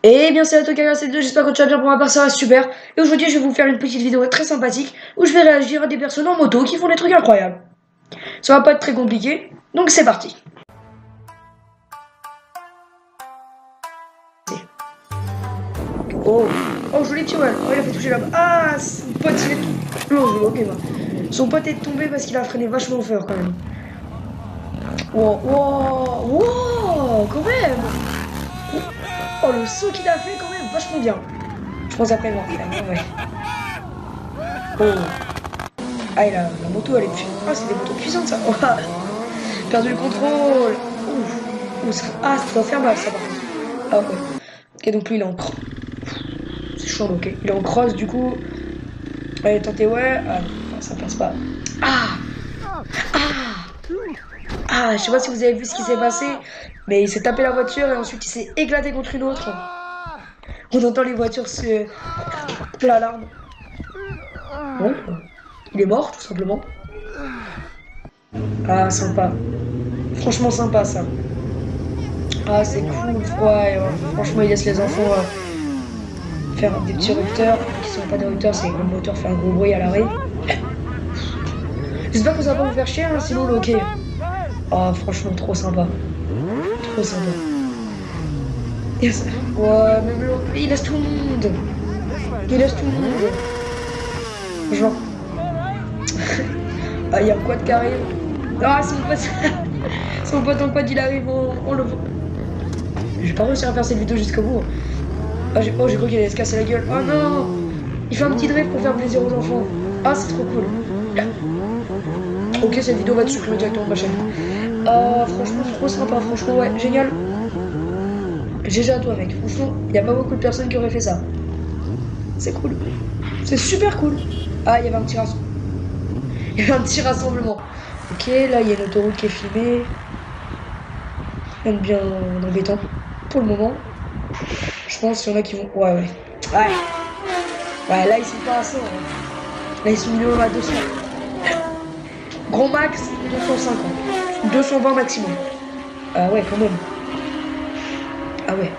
Eh bien salut à toi Kaga, c'est 2, j'espère que tu vas bien, pour ma part ça va super. Et aujourd'hui je vais vous faire une petite vidéo très sympathique où je vais réagir à des personnes en moto qui font des trucs incroyables. Ça va pas être très compliqué, donc c'est parti. Oh, oh joli petit ouais, oh il a fait toucher là-bas. Ah, son pote il est tout... Non, je ok bah. Son pote est tombé parce qu'il a freiné vachement fort quand même. Wow, wow, wow, quand même. Oh le saut qu'il a fait quand même, vachement bien. Je pense après voir finalement, ouais. Oh. Ah, et la moto, elle est puissante. Ah, c'est des motos puissantes, ça. Oh, perdu le contrôle. Ouf. Ah, ça doit faire mal, ça, par contre. Ah, ouais. Ok, donc lui, il est en cross. C'est chaud, ok. Il est en cross, du coup. Allez, tentez, ouais. Ah, non, ça passe pas. Ah. Ah. Ah, je sais pas si vous avez vu ce qui s'est passé, mais il s'est tapé la voiture et ensuite il s'est éclaté contre une autre. On entend les voitures se... L'alarme. Bon, il est mort, tout simplement. Ah, sympa. Franchement sympa, ça. Ah, c'est cool. Ouais, ouais, franchement, il laisse les enfants faire des petits rupteurs. Qui sont pas des rupteurs, c'est le moteur fait un gros bruit à l'arrêt. J'espère que ça va pas vous faire chier, hein, sinon, ok. Ah, franchement, trop sympa. Trop sympa. Yes. Ouais, même l'autre, il laisse tout le monde. Il laisse tout le monde. Genre. Ah, il y a un quad qui arrive. Ah, son pote. Son pote en quad, il arrive, on le voit. J'ai pas réussi à faire cette vidéo jusqu'au bout. Ah, j'ai cru qu'il allait se casser la gueule. Oh non! Il fait un petit drift pour faire plaisir aux enfants. Ah, c'est trop cool. Ok, cette vidéo va être supprimée directement de ma chaîne. Ah, franchement, trop sympa. Franchement, ouais, génial. GG à toi, mec. Franchement, il n'y a pas beaucoup de personnes qui auraient fait ça. C'est cool. C'est super cool. Ah, il y avait un petit rassemblement. Il y avait un petit rassemblement. Ok, là, il y a une autoroute qui est filmée. Rien de bien embêtant pour le moment. Je pense qu'il y en a qui vont... Ouais, ouais. Ouais. Ouais, là, ils sont pas à 100. Hein. Là, ils sont minimum à 200. Grand max, 250. 220 maximum. Ah ouais, quand même. Ah ouais.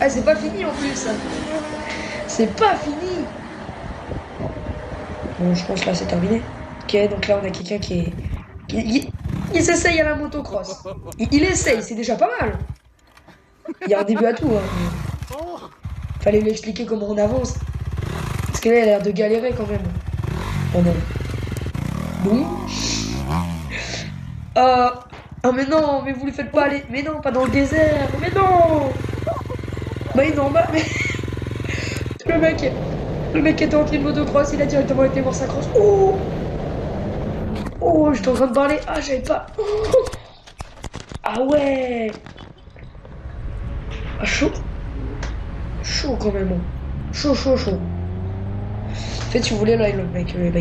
Ah, c'est pas fini en plus. C'est pas fini. Bon, je pense là, c'est terminé. Ok, donc là, on a quelqu'un qui est... Il s'essaye à la motocross. Il essaye, c'est déjà pas mal. Il y a un début à tout. Hein. Fallait lui expliquer comment on avance. Parce que là, il a l'air de galérer quand même. Oh non. Bon. Ah mais non, mais vous lui faites pas aller. Mais non, pas dans le désert. Mais non. Bah il est normal, mais le mec, le mec était en train de motocross, il a directement été voir sa crosse. Oh, oh, j'étais en train de parler. Ah, j'avais pas. Oh. Ah ouais. Ah, chaud. Chaud quand même. Chaud, chaud, chaud. En fait, si vous voulez, là, le mec, bah,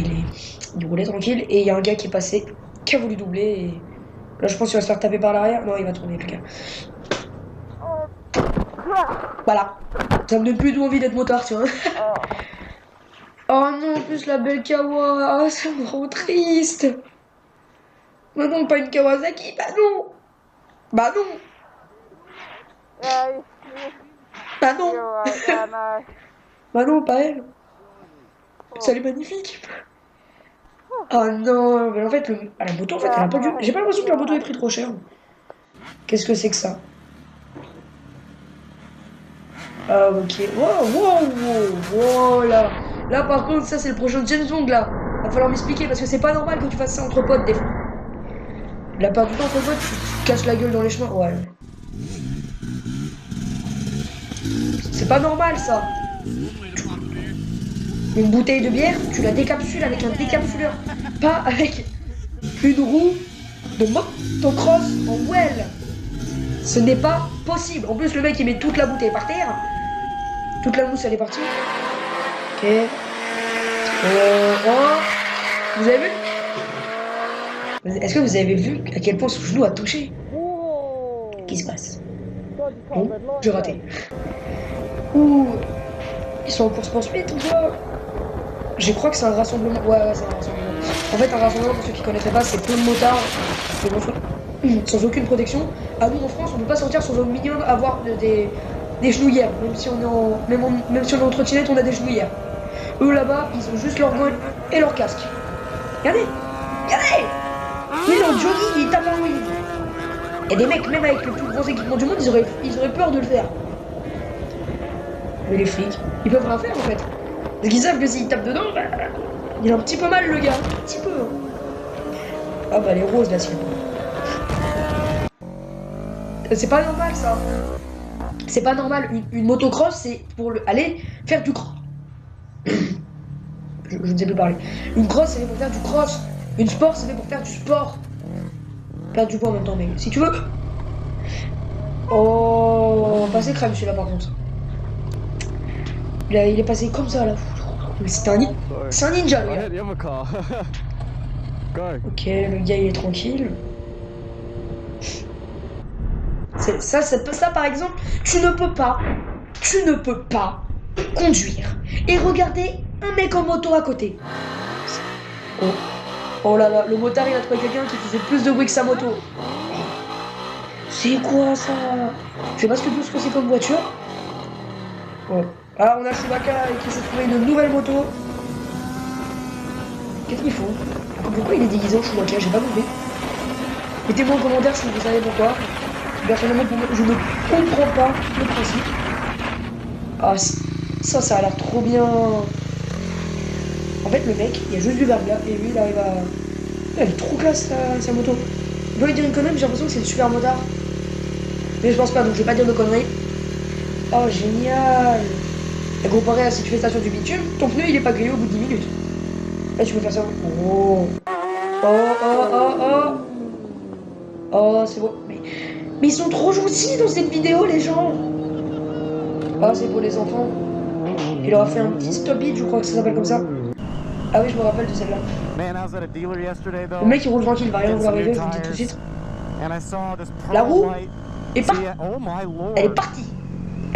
il roulait tranquille et il y a un gars qui est passé, qui a voulu doubler et là, je pense qu'il va se faire taper par l'arrière. Non, il va tourner, plus gars. Voilà. Ça me donne plus envie d'être motard, tu vois. Oh non, en plus la belle Kawa, ah, ça me rend triste. Bah non, pas une Kawasaki, bah non. Bah non. Bah non. Bah non, pas elle. Ça elle est magnifique. Oh non, mais en fait, la moto, en fait, elle a pas dû... J'ai pas l'impression que la moto ait pris trop cher. Qu'est-ce que c'est que ça? Ah, ok. Wow, wow, wow, wow, là. Là, par contre, ça, c'est le prochain James Bond, là. Va falloir m'expliquer, parce que c'est pas normal que tu fasses ça entre potes, des fois. La part du temps, entre potes, tu te casses la gueule dans les chemins. Ouais. C'est pas normal, ça. Une bouteille de bière, tu la décapsules avec un décapsuleur. Pas avec une roue de motocross en well. Ce n'est pas possible. En plus, le mec, il met toute la bouteille par terre. Toute la mousse, elle est partie. Ok. Oh. Vous avez vu? Est-ce que vous avez vu à quel point son genou a touché? Qu'est-ce qui se passe? Bon, j'ai raté. Ouh. Ils sont en course-poursuite ou quoi? Je crois que c'est un rassemblement. Ouais, ouais, c'est un rassemblement. En fait, un rassemblement, pour ceux qui connaîtraient pas, c'est plein de motards sans aucune protection. Ah, nous, en France, on peut pas sortir sans au minimum avoir des des genouillères. Même si on est en, même si on est en trottinette, on a des genouillères. Eux là-bas, ils ont juste leur gun et leur casque. Regardez, regardez. Lui, il est en jogging, il tape un wheel. Et des mecs, même avec le plus gros équipement du monde, ils auraient peur de le faire. Mais les flics, ils peuvent rien faire en fait. Parce qu'ils savent que s'ils tapent dedans, bah, il a un petit peu mal le gars. Un petit peu. Ah bah les roses là, c'est. C'est pas normal ça. C'est pas normal. Une motocross, c'est pour aller faire du cross. je ne sais plus parler. Une cross, c'est fait pour faire du cross. Une sport, c'est fait pour faire du sport. Perdre du poids en même temps, mec. Si tu veux. Oh, passé crème celui-là par contre. Il est passé comme ça là. C'est un ninja le gars. Ok, le gars il est tranquille. Ça par exemple, tu ne peux pas conduire et regarder un mec en moto à côté. Oh, oh là là, le motard il a trouvé quelqu'un qui faisait plus de bruit que sa moto. C'est quoi ça? Je sais pas ce que c'est comme voiture. Ouais. Alors on a Chewbacca qui s'est trouvé une nouvelle moto. Qu'est-ce qu'ils font? Pourquoi il est déguisé en Chewbacca? J'ai pas compris. Mettez-moi en commentaire si vous savez pourquoi. Personnellement, je ne comprends pas le principe. Ah, ça a l'air trop bien. En fait, le mec, il a juste du verglas et lui, il arrive à. Elle est trop classe sa moto. Je dois lui dire une connerie, mais j'ai l'impression que c'est le super motard. Mais je pense pas, donc je vais pas dire de conneries. Oh, génial! Et comparé à si tu fais ça sur du bitume, ton pneu il est pas grillé au bout de 10 minutes. Là, tu peux faire ça. Oh! Oh, oh, oh, oh! Oh, c'est beau. Mais ils sont trop gentils dans cette vidéo, les gens! Ah, c'est pour les enfants. Il leur a fait un petit stop it, je crois que ça s'appelle comme ça. Ah oui, je me rappelle de celle-là. Le mec il roule tranquille, il va rien vous arriver, je vous le dis tout de suite. La roue est partie. Elle est partie.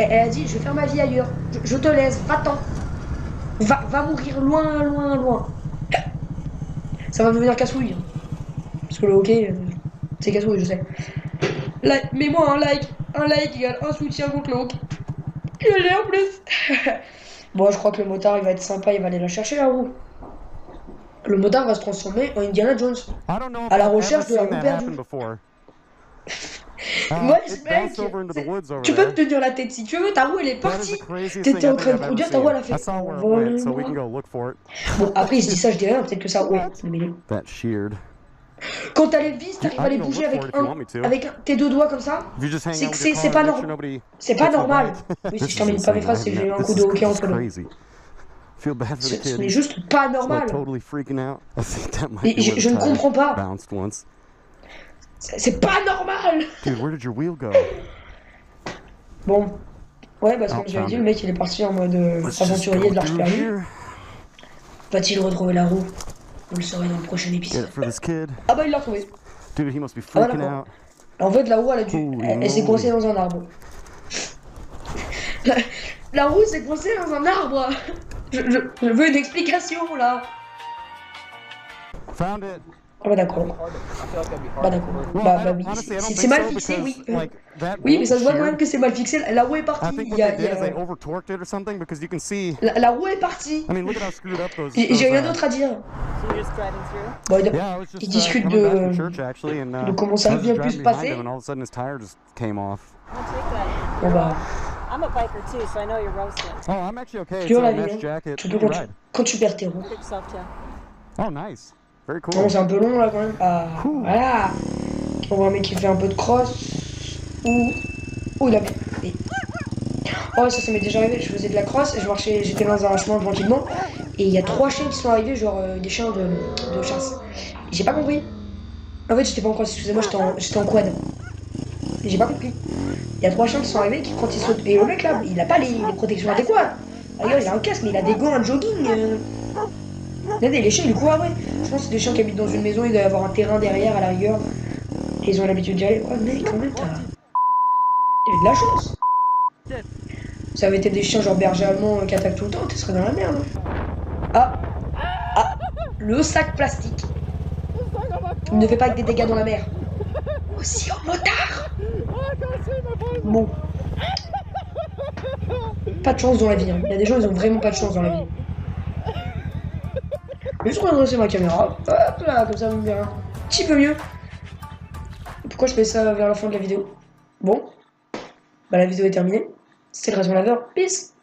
Elle a dit, je vais faire ma vie ailleurs. Je te laisse, va-t'en. Va mourir loin, loin, loin. Ça va devenir casse-couille. Parce que le hockey, c'est casse-couille, je sais. Mets-moi un like. Un like égale un soutien contre le hockey. Je l'ai en plus. Bon, je crois que le motard, il va être sympa, il va aller la chercher, la roue. Le motard va se transformer en Indiana Jones. À la recherche de la roue perdue. Moi, mec, tu peux me tenir la tête si tu veux, ta roue elle est partie. T'étais en train de conduire, ta roue elle a fait. Bon, après il se dit ça, je dis rien, peut-être que ça. Ouais, mais. Quand t'as les vis, t'arrives à les bouger avec tes deux doigts comme ça. C'est pas normal. C'est pas normal. Oui, si je termine pas mes phrases, c'est que j'ai eu un coup de hockey entre nous. Ce n'est juste pas normal. Et je ne comprends pas. C'est pas normal. Bon. Ouais, parce que comme j'avais dit, le mec il est parti en mode aventurier de l'Arche perdue. Va-t-il retrouver la roue? Vous le saurez dans le prochain épisode. Ah bah il l'a retrouvé. Ah bah d'accord. En fait la roue elle s'est coincée dans un arbre. La roue s'est coincée dans un arbre. Je veux une explication là. Ah bah d'accord. Bah d'accord. Bah oui. C'est mal fixé, oui. Oui, mais ça se voit quand même que c'est mal fixé. La roue est partie. La roue est partie. Et j'ai rien d'autre à dire. Bon, ils discutent de comment ça vient plus se passer. Bon bah. Tu vois la vie, hein. Surtout quand tu perds tes roues. Bon, c'est un peu long là quand même. Ah, voilà. On voit un mec qui fait un peu de cross. Ouh, il a. Oh, ça m'est déjà arrivé. Je faisais de la cross et j'étais dans un chemin tranquillement. Et il y a 3 chiens qui sont arrivés, genre des chiens de chasse. Et j'ai pas compris. En fait, j'étais pas en cross, excusez-moi, j'étais en quad. Et j'ai pas compris. Il y a 3 chiens qui sont arrivés quand ils sautent. Et le mec là, il a pas les protections adéquates. D'ailleurs, il a un casque, mais il a des gants, un jogging. Regardez, les chiens ils courent après. Je pense que c'est des chiens qui habitent dans une maison, il doit y avoir un terrain derrière à la rigueur. Et ils ont l'habitude d'y aller. Oh mec, quand même, t'as de la chance. Ça avait été des chiens genre berger allemand qui attaquent tout le temps, tu serais dans la merde. Ah, le sac plastique. Il ne fait pas que des dégâts dans la mer. Aussi au motard. Bon. pas de chance dans la vie. Hein. Il y a des gens, ils ont vraiment pas de chance dans la vie. Je vais juste redresser ma caméra. Hop là, comme ça, on me verra un petit peu mieux. Pourquoi je fais ça vers la fin de la vidéo? Bon, bah la vidéo est terminée. C'était le Raison Laveur. Peace!